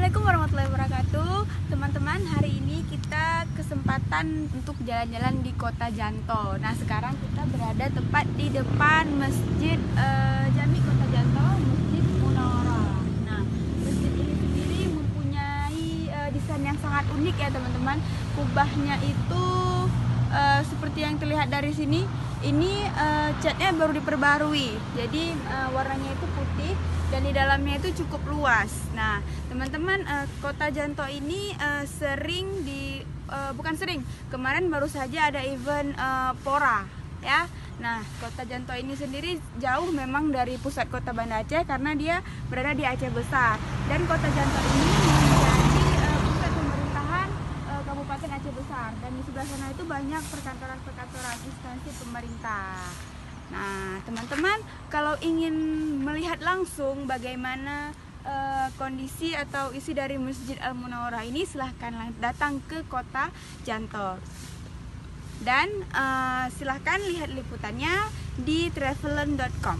Assalamualaikum warahmatullahi wabarakatuh. Teman-teman, hari ini kita kesempatan untuk jalan-jalan di Kota Janto. Nah, sekarang kita berada tepat di depan Masjid Jami Kota Janto, Masjid Munawwarah. Nah, masjid ini sendiri mempunyai desain yang sangat unik ya teman-teman. Kubahnya itu seperti yang terlihat dari sini. Ini catnya baru diperbarui, jadi warnanya itu putih dan di dalamnya itu cukup luas. Nah, teman-teman, Kota Janto ini bukan sering, kemarin baru saja ada event Pora ya. Nah, Kota Janto ini sendiri jauh memang dari pusat kota Banda Aceh karena dia berada di Aceh Besar, dan Kota Janto ini menjadi pusat pemerintahan Kabupaten Aceh Besar, dan di sebelah sana itu banyak perkantoran-perkantoran instansi pemerintah. Nah, teman-teman, kalau ingin melihat langsung bagaimana kondisi atau isi dari Masjid Al Munawwarah ini, silahkan datang ke Kota Janto. Dan silahkan lihat liputannya di travelan.com.